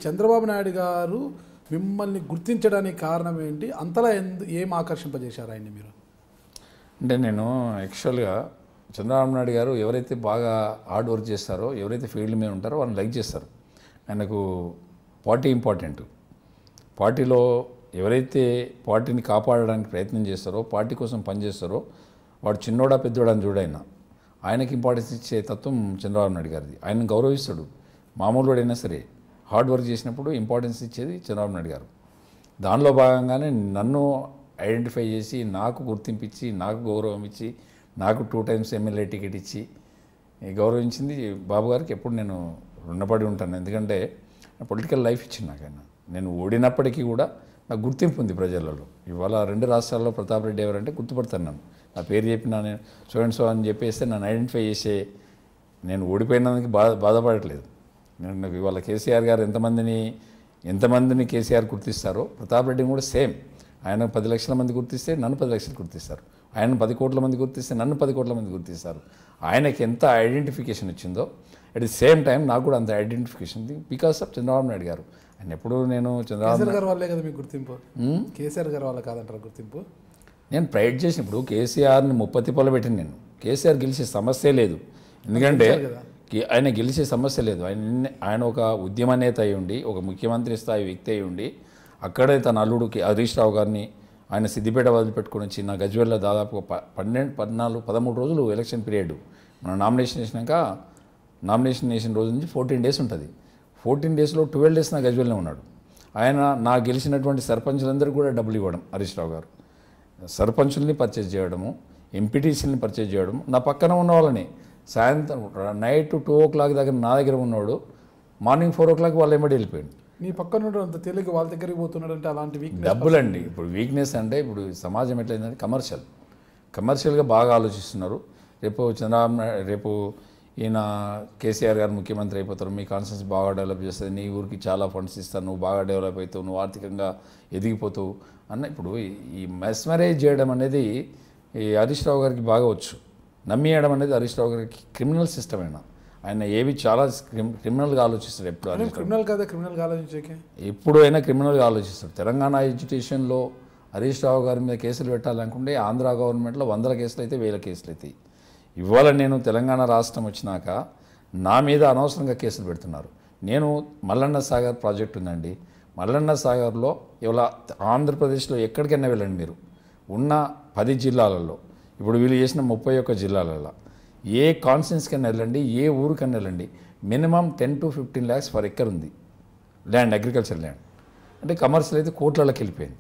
చంద్రబాబు నాయుడు గారు మిమ్మల్ని గుర్తించడానికి కారణం ఏంటి? అంతలా ఏం ఆకర్షింపజేశారు ఆయన్ని మీరు? అంటే నేను యాక్చువల్గా చంద్రబాబు నాయుడు గారు ఎవరైతే బాగా హార్డ్ వర్క్ చేస్తారో, ఎవరైతే ఫీల్డ్ మీద ఉంటారో వాళ్ళని లైక్ చేస్తారు. ఆయనకు పార్టీ ఇంపార్టెంట్. పార్టీలో ఎవరైతే పార్టీని కాపాడడానికి ప్రయత్నం చేస్తారో, పార్టీ కోసం పనిచేస్తారో, వాడు చిన్నోడా పెద్దోడా అని చూడైనా ఆయనకి ఇంపార్టెన్స్ ఇచ్చే తత్వం చంద్రబాబు నాయుడు గారిది. ఆయన గౌరవిస్తాడు. మామూలుడైనా సరే హార్డ్ వర్క్ చేసినప్పుడు ఇంపార్టెన్స్ ఇచ్చేది చంద్రబాబు నాయుడు గారు. దానిలో భాగంగానే నన్ను ఐడెంటిఫై చేసి, నాకు గుర్తింపు ఇచ్చి, నాకు గౌరవం ఇచ్చి, నాకు 2 times ఎమ్మెల్యే టికెట్ ఇచ్చి గౌరవించింది బాబు గారికి ఎప్పుడు నేను రుణపడి ఉంటాను. ఎందుకంటే పొలిటికల్ లైఫ్ ఇచ్చింది నాకు ఆయన. నేను ఓడినప్పటికీ కూడా నాకు గుర్తింపు ఉంది ప్రజలలో. ఇవాళ 2 రాష్ట్రాల్లో ప్రతాప్ రెడ్డి ఎవరంటే గుర్తుపడతాను. నన్ను నా పేరు చెప్పినా నేను సో అని చెప్పేస్తే నన్ను ఐడెంటిఫై చేసే, నేను ఓడిపోయినందుకు బాధపడట్లేదు. నాకు ఇవాళ కేసీఆర్ గారు ఎంతమందిని కేసీఆర్ గుర్తిస్తారో, ప్రతాప్ రెడ్డిని కూడా సేమ్. ఆయన 10 లక్షల మంది గుర్తిస్తే నన్ను 10 లక్షలు గుర్తిస్తారు. ఆయన 10 కోట్ల మంది గుర్తిస్తే నన్ను 10 కోట్ల మంది గుర్తిస్తారు. ఆయనకి ఎంత ఐడెంటిఫికేషన్ వచ్చిందో అట్ ది సేమ్ టైం నాకు కూడా అంత ఐడెంటిఫికేషన్ ఉంది బికాస్ ఆఫ్ చంద్రబాబు నాయుడు గారు. ఆయన ఎప్పుడు నేను చంద్రబాబు గారు వాళ్ళే కదా మీకు గుర్తింపు? కేసీఆర్ గారు వాళ్ళ కాదంటారు గుర్తింపు? నేను ప్రైడ్ చేసినప్పుడు కేసీఆర్ని ముప్పతిప్పలు పెట్టిన నేను. కేసీఆర్ గెలిచే సమస్య లేదు. ఎందుకంటే ఆయన గెలిచే సమస్య లేదు. ఆయన ఒక ఉద్యమ నేత అయి ఉండి, ఒక ముఖ్యమంత్రి స్థాయి వ్యక్తి అయి ఉండి, అక్కడే తన అల్లుడు హరీష్ రావు గారిని ఆయన సిద్దిపేట వదిలిపెట్టుకుని వచ్చి నా గజ్వేల్లో దాదాపు 13 రోజులు ఎలక్షన్ పీరియడ్. మనం నామినేషన్ వేసిన రోజు నుంచి 14 days ఉంటుంది. 14 daysలో 12 days నా గజ్వేల్లో ఉన్నాడు. ఆయన నా గెలిచినటువంటి సర్పంచులందరికీ కూడా డబ్బులు ఇవ్వడం, హరీష్ రావు గారు సర్పంచుల్ని పర్చేజ్ చేయడము, ఎంపీటీసీలని పర్చేజ్ చేయడం, నా పక్కన ఉన్న వాళ్ళని సాయంత్రం నైట్ 2 o'clock దగ్గర నా దగ్గర ఉన్నాడు, మార్నింగ్ 4 o'clock వాళ్ళ ఎమ్మడి వెళ్ళిపోయాడు. నీ పక్కన అంత తెలియక వాళ్ళ దగ్గరికి పోతున్నాడు అంటే అలాంటి వీక్నెస్ డబ్బులండి. ఇప్పుడు వీక్నెస్ అంటే ఇప్పుడు సమాజం ఎట్లయిందంటే కమర్షియల్గా బాగా ఆలోచిస్తున్నారు. రేపు ఈయన కేసీఆర్ గారు ముఖ్యమంత్రి అయిపోతారు, మీ కాన్స్టిట్యూన్సీ బాగా డెవలప్ చేస్తుంది, నీ ఊరికి చాలా ఫండ్స్ ఇస్తాను, నువ్వు బాగా డెవలప్ అవుతావు, నువ్వు ఆర్థికంగా ఎదిగిపోతావు అన్న. ఇప్పుడు ఈ మెస్మరైజ్ చేయడం అనేది ఈ హరీష్ రావు గారికి బాగా వచ్చు. నమ్మేయడం అనేది హరీష్ రావు గారికి క్రిమినల్ సిస్టమ్. ఆయన ఏవి చాలా క్రిమినల్గా ఆలోచిస్తాడు. ఎప్పుడు అయినా క్రిమినల్గా ఆలోచిస్తాడు. తెలంగాణ ఎడ్యుకేషన్లో హరీష్ రావు గారి మీద కేసులు పెట్టాలనుకుంటే ఆంధ్ర గవర్నమెంట్లో 100 కేసులు అయితే 1000 కేసులు అవుతాయి. ఇవాళ నేను తెలంగాణ రాష్ట్రం వచ్చినాక నా మీద అనవసరంగా కేసులు పెడుతున్నారు. నేను మల్లన్న సాగర్ ప్రాజెక్ట్ ఉందండి. మల్లన్న సాగర్లో ఇవాళ ఆంధ్రప్రదేశ్లో ఎక్కడికైనా వెళ్ళండి మీరు, ఉన్న 10 జిల్లాలలో, ఇప్పుడు వీళ్ళు చేసిన 31 జిల్లాలలో ఏ కాన్స్టిట్యూన్సీకైనా వెళ్ళండి, ఏ ఊరికైనా వెళ్ళండి, minimum 10 to 15 lakhs per acre ఉంది ల్యాండ్, అగ్రికల్చర్ ల్యాండ్. అంటే కమర్షియల్ అయితే కోట్లలోకి వెళ్ళిపోయింది.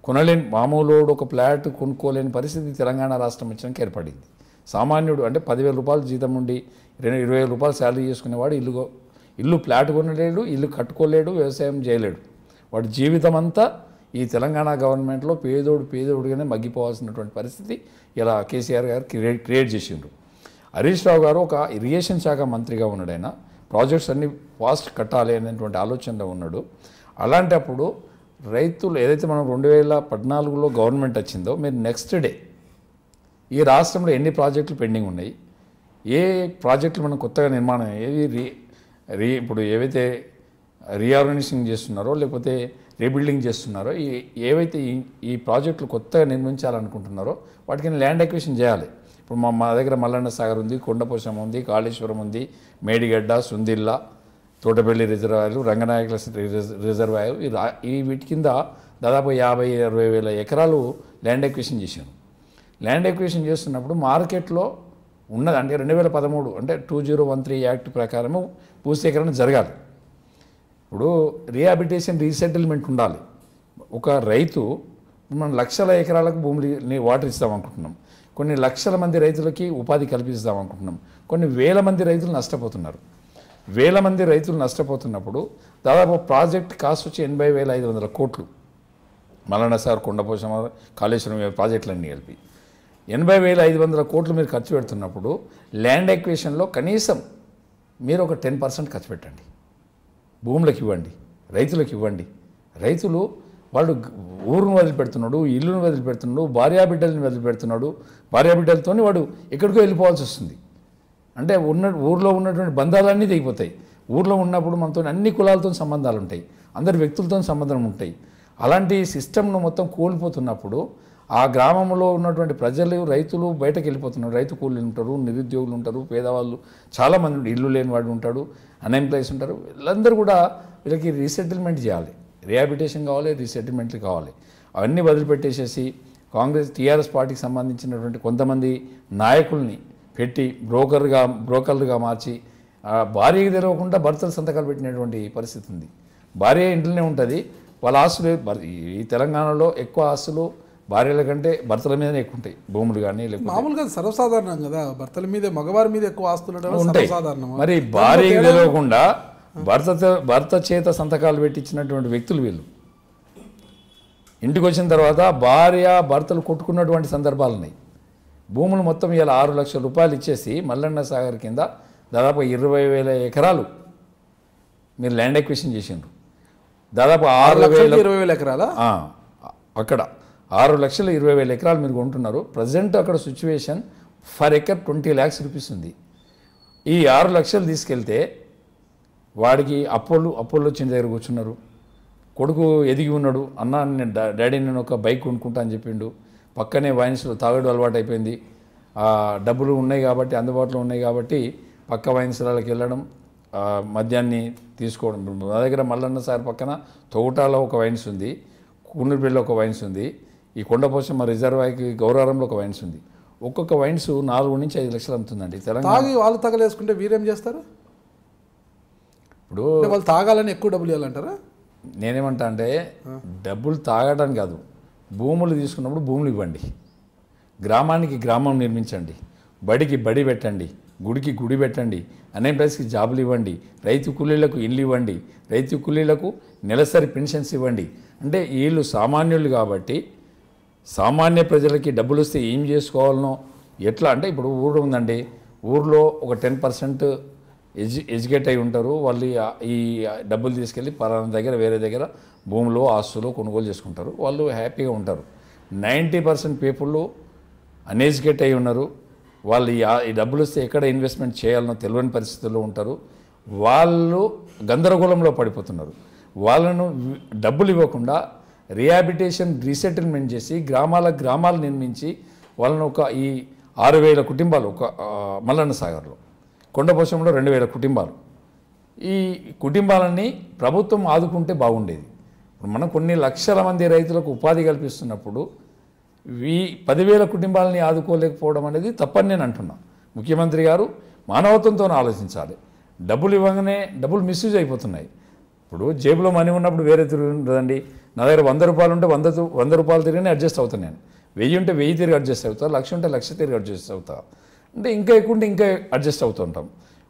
కొనలేని మామూలు ఒక ఫ్లాట్ కొనుక్కోలేని పరిస్థితి తెలంగాణ రాష్ట్రం వచ్చినాక ఏర్పడింది. సామాన్యుడు అంటే 10,000 రూపాయలు జీతం ఉండి 20,000 రూపాయలు శాలరీ చేసుకునేవాడు ఇల్లు ఫ్లాట్ కొనలేడు, ఇల్లు కట్టుకోలేడు, వ్యవసాయం చేయలేడు. వాడి జీవితం అంతా ఈ తెలంగాణ గవర్నమెంట్లో పేదోడుగానే మగ్గిపోవాల్సినటువంటి పరిస్థితి ఇలా కేసీఆర్ గారు క్రియేట్ చేసిండ్రు. హరీష్ రావు గారు ఒక ఇరిగేషన్ శాఖ మంత్రిగా ఉన్నాడు. ఆయన ప్రాజెక్ట్స్ అన్ని ఫాస్ట్ కట్టాలి అనేటువంటి ఆలోచనలో ఉన్నాడు. అలాంటప్పుడు రైతులు ఏదైతే మనం 2014లో గవర్నమెంట్ వచ్చిందో, మీరు నెక్స్ట్ డే ఈ రాష్ట్రంలో ఎన్ని ప్రాజెక్టులు పెండింగ్ ఉన్నాయి, ఏ ప్రాజెక్టులు మనం కొత్తగా నిర్మాణం ఏవి ఇప్పుడు ఏవైతే రీఆర్గనైజేషన్ చేస్తున్నారో లేకపోతే రీబిల్డింగ్ చేస్తున్నారో, ఏవైతే ఈ ప్రాజెక్టులు కొత్తగా నిర్మించాలనుకుంటున్నారో వాటికి ల్యాండ్ అక్విజిషన్ చేయాలి. ఇప్పుడు మా దగ్గర మల్లన్న సాగర్ ఉంది, కొండపోశం ఉంది, కాళేశ్వరం ఉంది, మేడిగడ్డ, సుందిల్లా, తోటపల్లి రిజర్వాయర్లు, రంగనాయకుల రిజర్వాయర్, ఈ వీటి కింద దాదాపు 50-60 వేల ఎకరాలు ల్యాండ్ అక్విజిషన్ చేశాను. ల్యాండ్ అక్విజిషన్ చేస్తున్నప్పుడు మార్కెట్లో ఉన్నది అంటే 2013 అంటే 2013 యాక్ట్ ప్రకారము భూసేకరణ జరగాలి. ఇప్పుడు రీహాబిలిటేషన్ రీసెటిల్మెంట్ ఉండాలి. ఒక రైతు మనం లక్షల ఎకరాలకు భూమిని వాటర్ ఇస్తామనుకుంటున్నాం, కొన్ని లక్షల మంది రైతులకి ఉపాధి కల్పిస్తామనుకుంటున్నాం, కొన్ని వేల మంది రైతులు నష్టపోతున్నారు. వేల మంది రైతులు నష్టపోతున్నప్పుడు దాదాపు ప్రాజెక్ట్ కాస్ట్ వచ్చి 80,500 కోట్లు. మల్లన్న సాగర్, కొండపోశం, కాళేశ్వరం ప్రాజెక్టులన్నీ కలిపి 80,500 కోట్లు మీరు ఖర్చు పెడుతున్నప్పుడు ల్యాండ్ ఎక్విజిషన్లో కనీసం మీరు ఒక 10% ఖర్చు పెట్టండి. భూములకు ఇవ్వండి, రైతులకు ఇవ్వండి. రైతులు వాళ్ళు ఊరును వదిలిపెడుతున్నాడు, ఇల్లును వదిలిపెడుతున్నాడు, భార్యాబిడ్డల్ని వదిలిపెడుతున్నాడు, భార్యాబిడ్డలతో వాడు ఎక్కడికో వెళ్ళిపోవాల్సి వస్తుంది. అంటే ఊర్లో ఉన్నటువంటి బంధాలన్నీ తెగిపోతాయి. ఊర్లో ఉన్నప్పుడు మనతో అన్ని కులాలతో సంబంధాలు ఉంటాయి, అందరి వ్యక్తులతో సంబంధం ఉంటాయి. అలాంటి సిస్టమ్ను మొత్తం కోల్పోతున్నప్పుడు ఆ గ్రామంలో ఉన్నటువంటి ప్రజలు, రైతులు బయటకు వెళ్ళిపోతున్నారు. రైతు కూలీలు ఉంటారు, నిరుద్యోగులు ఉంటారు, పేదవాళ్ళు చాలామంది ఉంటారు, ఇల్లు లేని వాడు ఉంటాడు, అన్ఎంప్లాయీస్ ఉంటారు. వీళ్ళందరూ కూడా వీళ్ళకి రీసెటిల్మెంట్ చేయాలి, రిహాబిలిటేషన్ కావాలి, రీసెటిల్మెంట్లు కావాలి. అవన్నీ వదిలిపెట్టేసేసి కాంగ్రెస్ టీఆర్ఎస్ పార్టీకి సంబంధించినటువంటి కొంతమంది నాయకుల్ని పెట్టి బ్రోకర్లుగా మార్చి భార్యకి తెలవకుండా భర్తలు సంతకాలు పెట్టినటువంటి పరిస్థితి ఉంది. భార్య ఇంట్లోనే ఉంటుంది, వాళ్ళ ఆస్తులు ఈ తెలంగాణలో ఎక్కువ ఆస్తులు భార్యల కంటే భర్తల మీదనే ఎక్కువ ఉంటాయి, భూములు కానీ లేకపోతే మామూలుగా సర్వసాధారణం కదా, భర్తల మీద మగవారి మీద ఎక్కువ ఆస్తులు ఉంటాయి. మరి భార్యకి తెలియకుండా భర్త చేత సంతకాలు పెట్టించినటువంటి వ్యక్తులు వీళ్ళు. ఇంటికి వచ్చిన తర్వాత భార్య భర్తలు కొట్టుకున్నటువంటి సందర్భాలు ఉన్నాయి. భూములు మొత్తం ఇలా 6 లక్షల రూపాయలు ఇచ్చేసి మల్లన్న సాగర్ కింద దాదాపు 20,000 ఎకరాలు మీరు ల్యాండ్ ఎక్విజిషన్ చేసిండ్రు. దాదాపు 6,20,000 ఎకరాల అక్కడ 6,20,000 ఎకరాలు మీరు కొంటున్నారు. ప్రజెంట్ అక్కడ situation for acre 20 lakhs rupees ఉంది. ఈ 6 లక్షలు తీసుకెళ్తే వాడికి అప్పులు వచ్చిన దగ్గర కూర్చున్నారు. కొడుకు ఎదిగి ఉన్నాడు, అన్న డాడీ నేను ఒక బైక్ కొనుక్కుంటా అని చెప్పిండు. పక్కనే వైన్స్లో తాగడం అలవాటు అయిపోయింది. డబ్బులు ఉన్నాయి కాబట్టి, అందుబాటులో ఉన్నాయి కాబట్టి పక్క వైన్స్లకి వెళ్ళడం, మద్యాన్ని తీసుకోవడం. మా దగ్గర మల్లన్న సార్ పక్కన తోటాలో ఒక వైన్స్ ఉంది, కూనూరుపల్లిలో ఒక వైన్స్ ఉంది, ఈ కొండపోచమ్మ రిజర్వాయర్కి గౌరారంలో ఒక వైన్స్ ఉంది. ఒక్కొక్క వైన్స్ 4 నుంచి 5 లక్షలు అమ్ముతుందండి తెలంగాణ. తాగి వాళ్ళు తగలేసుకుంటే వీరేం చేస్తారు? ఇప్పుడు వాళ్ళు తాగాలని ఎక్కువ డబ్బులు ఇవ్వాలంటారా? నేనేమంటా అంటే డబ్బులు తాగడం కాదు, భూములు తీసుకున్నప్పుడు భూములు ఇవ్వండి, గ్రామానికి గ్రామం నిర్మించండి, బడికి బడి పెట్టండి, గుడికి గుడి పెట్టండి, అన్ఎంప్లాయీస్కి జాబులు ఇవ్వండి, రైతు కూలీలకు ఇల్లు ఇవ్వండి, రైతు కూలీలకు నెలసరి పెన్షన్స్ ఇవ్వండి. అంటే వీళ్ళు సామాన్యులు కాబట్టి సామాన్య ప్రజలకి డబ్బులు వస్తే ఏం చేసుకోవాలనో ఎట్లా అంటే, ఇప్పుడు ఊరు ఉందండి, ఊర్లో ఒక 10% ఎడ్యుకేట్ అయి ఉంటారు. వాళ్ళు ఈ డబ్బులు తీసుకెళ్ళి పలానా దగ్గర వేరే దగ్గర భూములు ఆస్తులు కొనుగోలు చేసుకుంటారు, వాళ్ళు హ్యాపీగా ఉంటారు. 90% పీపుల్ అన్ఎడ్యుకేట్ అయి ఉన్నారు. వాళ్ళు ఈ డబ్బులు వస్తే ఎక్కడ ఇన్వెస్ట్మెంట్ చేయాలనో తెలియని పరిస్థితుల్లో ఉంటారు. వాళ్ళు గందరగోళంలో పడిపోతున్నారు. వాళ్ళను డబ్బులు ఇవ్వకుండా రిహాబిలిటేషన్ రీసెటిల్మెంట్ చేసి గ్రామాలు నిర్మించి వాళ్ళను ఈ 6,000 కుటుంబాలు ఒక మల్లన్న సాగర్లో, కొండపోచంలో 2,000 కుటుంబాలు, ఈ కుటుంబాలన్నీ ప్రభుత్వం ఆదుకుంటే బాగుండేది. ఇప్పుడు మనం కొన్ని లక్షల మంది రైతులకు ఉపాధి కల్పిస్తున్నప్పుడు ఈ 10,000 కుటుంబాలని ఆదుకోలేకపోవడం అనేది తప్పని నేను అంటున్నా. ముఖ్యమంత్రి గారు మానవత్వంతో ఆలోచించాలి. డబ్బులు ఇవ్వగానే డబ్బులు మిస్యూజ్ అయిపోతున్నాయి. ఇప్పుడు జేబులో మనీ ఉన్నప్పుడు వేరే తిరిగి ఉండదండి. నా దగ్గర 100 రూపాయలు ఉంటే 100 రూపాయలు తిరిగినే అడ్జస్ట్ అవుతాను నేను. 1000 ఉంటే 1000 తిరిగి అడ్జస్ట్ అవుతా, 1,00,000 ఉంటే 1,00,000 తిరిగి అడ్జస్ట్ అవుతా. అంటే ఇంకా ఎక్కువ ఉంటే ఇంకా అడ్జస్ట్ అవుతూ ఉంటాం.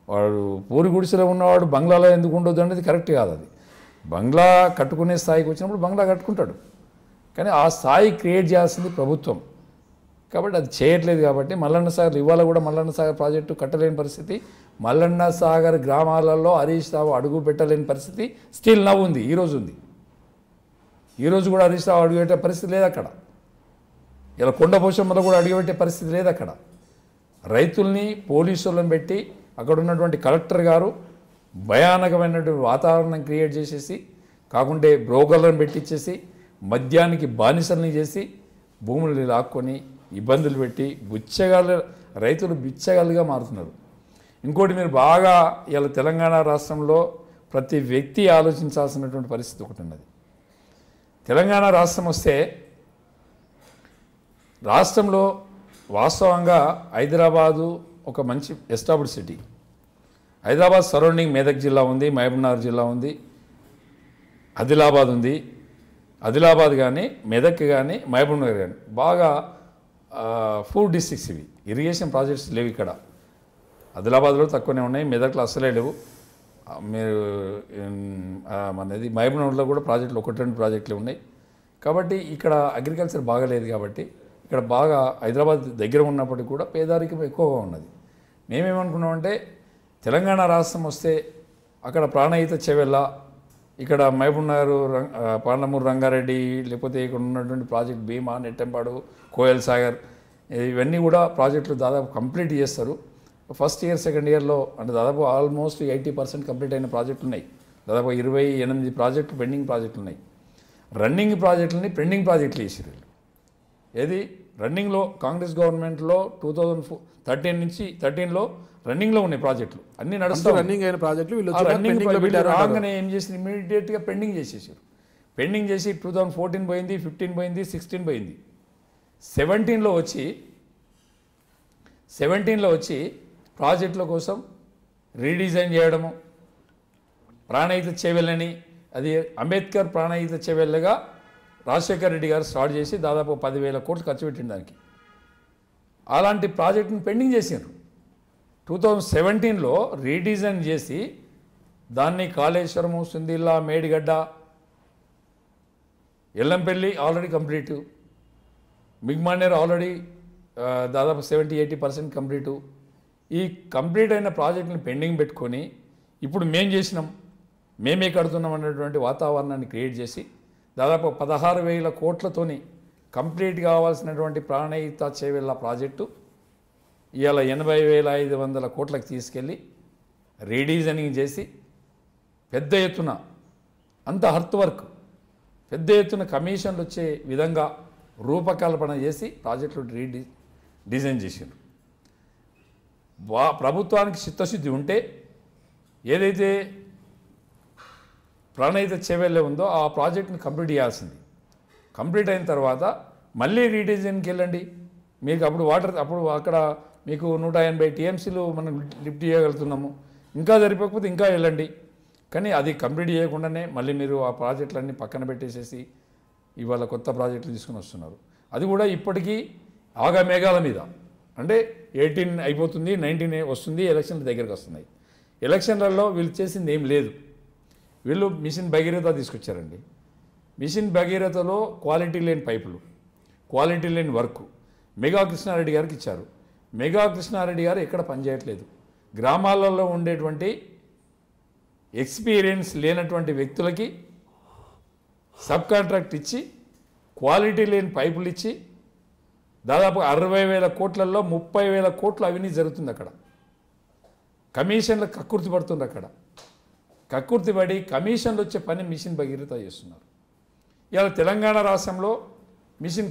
వాడు పూరి గుడిసెలో ఉన్నవాడు బంగ్లాలో ఎందుకు ఉండొద్దు అనేది కరెక్ట్ కాదు. అది బంగ్లా కట్టుకునే స్థాయికి వచ్చినప్పుడు బంగ్లా కట్టుకుంటాడు, కానీ ఆ స్థాయి క్రియేట్ చేయాల్సింది ప్రభుత్వం. కాబట్టి అది చేయట్లేదు. కాబట్టి మల్లన్న సాగర్ ఇవాళ కూడా మల్లన్న సాగర్ ప్రాజెక్టు కట్టలేని పరిస్థితి, మల్లన్న సాగర్ గ్రామాలలో హరీష్ రావు అడుగు పెట్టలేని పరిస్థితి స్టిల్ నవ్వు ఉంది. ఈరోజు ఉంది. ఈరోజు కూడా హరీష్ రావు అడుగుపెట్టే పరిస్థితి లేదు అక్కడ. ఇలా కొండపోచమ్మలో కూడా అడుగుపెట్టే పరిస్థితి లేదు అక్కడ. రైతుల్ని పోలీసులను పెట్టి అక్కడ ఉన్నటువంటి కలెక్టర్ గారు భయానకమైనటువంటి వాతావరణం క్రియేట్ చేసేసి, కాకుంటే బ్రోకర్లను పెట్టించేసి మద్యానికి బానిసల్ని చేసి భూములు లాక్కొని ఇబ్బందులు పెట్టి రైతులు బిచ్చగాళ్ళుగా మారుతున్నారు. ఇంకోటి మీరు బాగా ఇలా తెలంగాణ రాష్ట్రంలో ప్రతి వ్యక్తి ఆలోచించాల్సినటువంటి పరిస్థితి ఒకటి ఉన్నది. తెలంగాణ రాష్ట్రం వస్తే రాష్ట్రంలో వాస్తవంగా హైదరాబాదు ఒక మంచి establish city. Hyderabad surrounding Medak జిల్లా ఉంది, మహబూబ్నగర్ జిల్లా ఉంది, ఆదిలాబాద్ ఉంది. ఆదిలాబాద్ కానీ మెదక్ కానీ మహబూబ్నగర్ కానీ బాగా 4 డిస్ట్రిక్ట్స్ ఇవి. ఇరిగేషన్ ప్రాజెక్ట్స్ లేవు ఇక్కడ. ఆదిలాబాద్లో తక్కువనే ఉన్నాయి, మెదక్లో అసలే లేవు. మీరు మనది మహబూబ్నగర్లో కూడా ప్రాజెక్టులు 1-2 ప్రాజెక్టులు ఉన్నాయి. కాబట్టి ఇక్కడ అగ్రికల్చర్ బాగాలేదు. కాబట్టి ఇక్కడ బాగా హైదరాబాద్ దగ్గర ఉన్నప్పటికీ కూడా పేదరికం ఎక్కువగా ఉన్నది. మేమేమనుకున్నామంటే తెలంగాణ రాష్ట్రం వస్తే అక్కడ ప్రాణహిత చెవెళ్ళ, ఇక్కడ మహబూబ్నగర్ పాండమూరు రంగారెడ్డి, లేకపోతే ఇక్కడ ఉన్నటువంటి ప్రాజెక్ట్ భీమా, నెట్టెంపాడు, కోయల్ సాగర్, ఇవన్నీ కూడా ప్రాజెక్టులు దాదాపు కంప్లీట్ చేస్తారు. ఫస్ట్ ఇయర్ సెకండ్ ఇయర్లో అంటే దాదాపు ఆల్మోస్ట్ 80% కంప్లీట్ అయిన ప్రాజెక్టులు ఉన్నాయి. దాదాపు 28 ప్రాజెక్టులు పెండింగ్ ప్రాజెక్టులు ఉన్నాయి. రన్నింగ్ ప్రాజెక్టులని పెండింగ్ ప్రాజెక్టులు వేసారు. ఏది రన్నింగ్లో కాంగ్రెస్ గవర్నమెంట్లో 2013లో రన్నింగ్లో ఉన్నాయి ప్రాజెక్టులు అన్నీ నడుస్తాయి. రన్నింగ్ అయిన ప్రాజెక్టులు వీళ్ళు రాగానే ఏం చేసి ఇమీడియట్గా పెండింగ్ చేసేసారు. పెండింగ్ చేసి 2014 పోయింది, 15 పోయింది, 16 పోయింది. 17లో వచ్చి ప్రాజెక్టుల కోసం రీడిజైన్ చేయడము, ప్రాణహిత చేవెళ్ళని, అది అంబేద్కర్ ప్రాణహిత చేవెళ్ళగా రాజశేఖర్ రెడ్డి గారు స్టార్ట్ చేసి దాదాపు 10,000 కోట్లు ఖర్చు పెట్టిన దానికి. అలాంటి ప్రాజెక్టుని పెండింగ్ చేశారు. 2017లో రీడిజైన్ చేసి దాన్ని కాళేశ్వరము, సుందిల్లా, మేడిగడ్డ, ఎల్లంపల్లి ఆల్రెడీ కంప్లీటు, మిగ్మానేర్ ఆల్రెడీ దాదాపు 70-80% కంప్లీటు. ఈ కంప్లీట్ అయిన ప్రాజెక్టుని పెండింగ్ పెట్టుకొని ఇప్పుడు మేం చేసినాం, మేమే కడుతున్నాం అన్నటువంటి వాతావరణాన్ని క్రియేట్ చేసి దాదాపు 16,000 కోట్లతోని కంప్లీట్ కావాల్సినటువంటి ప్రాణహిత చేవెళ్ళ ప్రాజెక్టు ఇవాళ 80,500 కోట్లకు తీసుకెళ్ళి రీడిజైనింగ్ చేసి పెద్ద ఎత్తున అంత హర్త్ వర్క్, పెద్ద ఎత్తున కమిషన్లు వచ్చే విధంగా రూపకల్పన చేసి ప్రాజెక్టులు డిజైన్ చేశారు. ప్రభుత్వానికి చిత్తశుద్ధి ఉంటే ఏదైతే ప్రాణహిత చేవెళ్ళే ఉందో ఆ ప్రాజెక్ట్ని కంప్లీట్ చేయాల్సింది. కంప్లీట్ అయిన తర్వాత మళ్ళీ రీడిజైన్కి వెళ్ళండి. మీకు అప్పుడు అక్కడ మీకు 180 TMCలు మనం లిఫ్ట్ చేయగలుగుతున్నాము. ఇంకా సరిపోకపోతే ఇంకా వెళ్ళండి. కానీ అది కంప్లీట్ చేయకుండానే మళ్ళీ మీరు ఆ ప్రాజెక్టులన్నీ పక్కన పెట్టేసేసి ఇవాళ కొత్త ప్రాజెక్టులు తీసుకుని వస్తున్నారు. అది కూడా ఇప్పటికీ ఆగమేఘాల మీద. అంటే 18 అయిపోతుంది, 19 వస్తుంది, ఎలక్షన్ల దగ్గరికి వస్తున్నాయి. ఎలక్షన్లలో వీళ్ళు చేసింది ఏం లేదు. వీళ్ళు మిషన్ భగీరథ తీసుకొచ్చారండి. మిషన్ భగీరథలో క్వాలిటీ లేని పైపులు, క్వాలిటీ లేని వర్క్ మెగా కృష్ణారెడ్డి గారికి ఇచ్చారు. మెగా కృష్ణారెడ్డి గారు ఎక్కడ పనిచేయట్లేదు. గ్రామాలలో ఉండేటువంటి ఎక్స్పీరియన్స్ లేనటువంటి వ్యక్తులకి సబ్ కాంట్రాక్ట్ ఇచ్చి క్వాలిటీ లేని పైపులు ఇచ్చి దాదాపు 60,000 కోట్లలో 30,000 కోట్లు అవినీతి జరుగుతుంది. అక్కడ కమిషన్లు కక్కుర్తి పడుతుంది. అక్కడ కక్కుర్తి పడి కమిషన్లు వచ్చే పని మిషన్ భగీరథ చేస్తున్నారు. ఇవాళ తెలంగాణ రాష్ట్రంలో మిషన్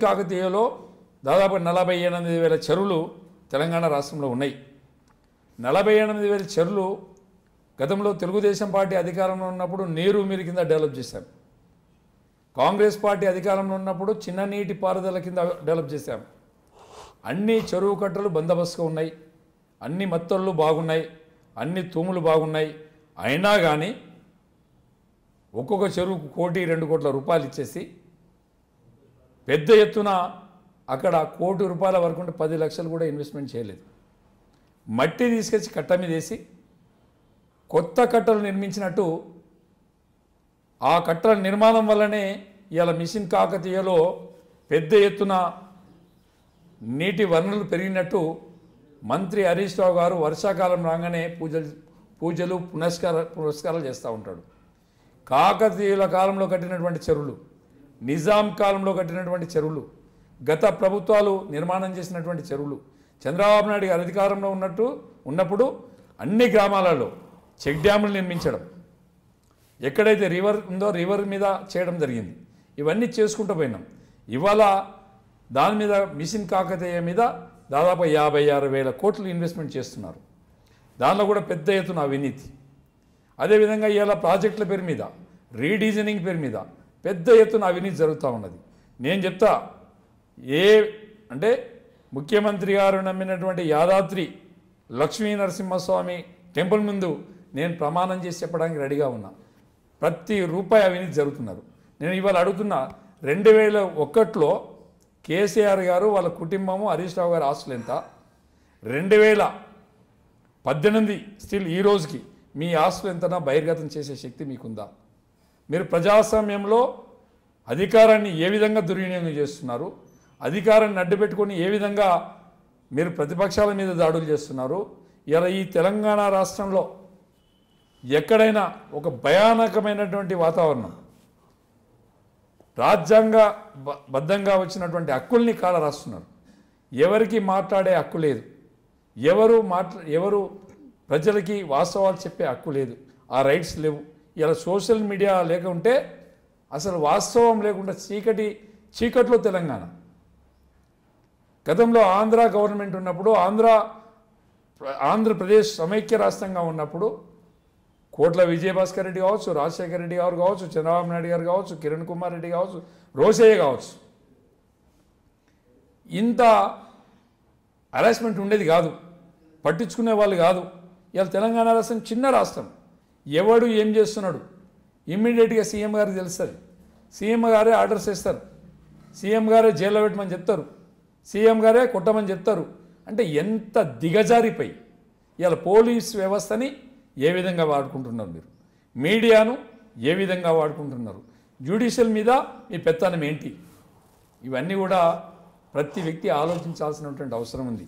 కాకతీయలో దాదాపు 48,000 చెరువులు తెలంగాణ రాష్ట్రంలో ఉన్నాయి. 48,000 చెరువులు గతంలో తెలుగుదేశం పార్టీ అధికారంలో ఉన్నప్పుడు నీరు మీరు కింద డెవలప్ చేశాం. కాంగ్రెస్ పార్టీ అధికారంలో ఉన్నప్పుడు చిన్న నీటి పారుదల కింద డెవలప్ చేశాం. అన్ని చెరువు కట్టలు బందోబస్తుగా ఉన్నాయి, అన్ని మత్తళ్ళు బాగున్నాయి, అన్ని తూములు బాగున్నాయి. అయినా కానీ ఒక్కొక్క చెరువుకు 1-2 కోట్ల రూపాయలు ఇచ్చేసి పెద్ద ఎత్తున అక్కడ 1 కోటి రూపాయల వరకు ఉంటే 10 లక్షలు కూడా ఇన్వెస్ట్మెంట్ చేయలేదు. మట్టి తీసుకొచ్చి కట్ట మీద వేసి కొత్త కట్టలు నిర్మించినట్టు ఆ కట్టల నిర్మాణం వల్లనే ఇవాళ మిషన్ కాకతీయలో పెద్ద ఎత్తున నీటి వనరులు పెరిగినట్టు మంత్రి హరీష్ రావు గారు వర్షాకాలం రాగానే పూజలు పునస్కారాలు చేస్తూ ఉంటాడు. కాకతీయుల కాలంలో కట్టినటువంటి చెరువులు, నిజాం కాలంలో కట్టినటువంటి చెరువులు, గత ప్రభుత్వాలు నిర్మాణం చేసినటువంటి చెరువులు, చంద్రబాబు నాయుడు గారు అధికారంలో ఉన్నప్పుడు అన్ని గ్రామాలలో చెక్ డ్యాములు నిర్మించడం, ఎక్కడైతే రివర్ ఉందో రివర్ మీద చేయడం జరిగింది. ఇవన్నీ చేసుకుంటూ పోయినాం. ఇవాళ దాని మీద మిషన్ కాకతీయ మీద దాదాపు 56,000 కోట్లు ఇన్వెస్ట్మెంట్ చేస్తున్నారు. దానిలో కూడా పెద్ద ఎత్తున అవినీతి. అదేవిధంగా ఇవాళ ప్రాజెక్టుల పేరు మీద, రీడిజైనింగ్ పేరు మీద పెద్ద ఎత్తున అవినీతి జరుగుతూ ఉన్నది. నేను చెప్తా, అంటే ముఖ్యమంత్రి గారు నమ్మినటువంటి యాదాద్రి లక్ష్మీ నరసింహస్వామి టెంపుల్ ముందు నేను ప్రమాణం చేసి చెప్పడానికి రెడీగా ఉన్నా. ప్రతి రూపాయి అవినీతి జరుగుతున్నారు. నేను ఇవాళ అడుగుతున్నా, 2001లో కేసీఆర్ గారు వాళ్ళ కుటుంబము హరీష్ రావు గారి ఆస్తులు ఎంత, 2018 స్టిల్ ఈ రోజుకి మీ ఆస్తులు ఎంతనా బహిర్గతం చేసే శక్తి మీకుందా? మీరు ప్రజాస్వామ్యంలో అధికారాన్ని ఏ విధంగా దుర్వినియోగం చేస్తున్నారు, అధికారాన్ని అడ్డుపెట్టుకొని ఏ విధంగా మీరు ప్రతిపక్షాల మీద దాడులు చేస్తున్నారు? ఇలా ఈ తెలంగాణ రాష్ట్రంలో ఎక్కడైనా ఒక భయానకమైనటువంటి వాతావరణం, రాజ్యాంగ బద్ధంగా వచ్చినటువంటి హక్కుల్ని కాల రాస్తున్నారు. ఎవరికి మాట్లాడే హక్కు లేదు, ఎవరు ప్రజలకి వాస్తవాలు చెప్పే హక్కు లేదు, ఆ రైట్స్ లేవు. ఇలా సోషల్ మీడియా లేకుంటే అసలు వాస్తవం లేకుండా చీకట్లో తెలంగాణ. గతంలో ఆంధ్ర గవర్నమెంట్ ఉన్నప్పుడు, ఆంధ్రప్రదేశ్ సమైక్య రాష్ట్రంగా ఉన్నప్పుడు కోట్ల విజయభాస్కర్ రెడ్డి కావచ్చు, రాజశేఖర రెడ్డి గారు కావచ్చు, చంద్రబాబు నాయుడు గారు కావచ్చు, కిరణ్ కుమార్ రెడ్డి కావచ్చు, రోసయ్య కావచ్చు, ఇంత హరాస్మెంట్ ఉండేది కాదు, పట్టించుకునే వాళ్ళు కాదు. ఇవాళ తెలంగాణ రాష్ట్రం చిన్న రాష్ట్రం, ఎవడు ఏం చేస్తున్నాడు ఇమ్మీడియట్గా సీఎం గారికి తెలుస్తుంది. సీఎం గారే ఆర్డర్స్ ఇస్తారు, సీఎం గారే జైల్లో పెట్టమని చెప్తారు, సీఎం గారే కొట్టమని చెప్తారు. అంటే ఎంత దిగజారిపోయి ఇవాళ పోలీస్ వ్యవస్థని ఏ విధంగా వాడుకుంటున్నారు, మీరు మీడియాను ఏ విధంగా వాడుకుంటున్నారు, జ్యుడిషియల్ మీద మీ పెత్తనం ఏంటి, ఇవన్నీ కూడా ప్రతి వ్యక్తి ఆలోచించాల్సినటువంటి అవసరం ఉంది.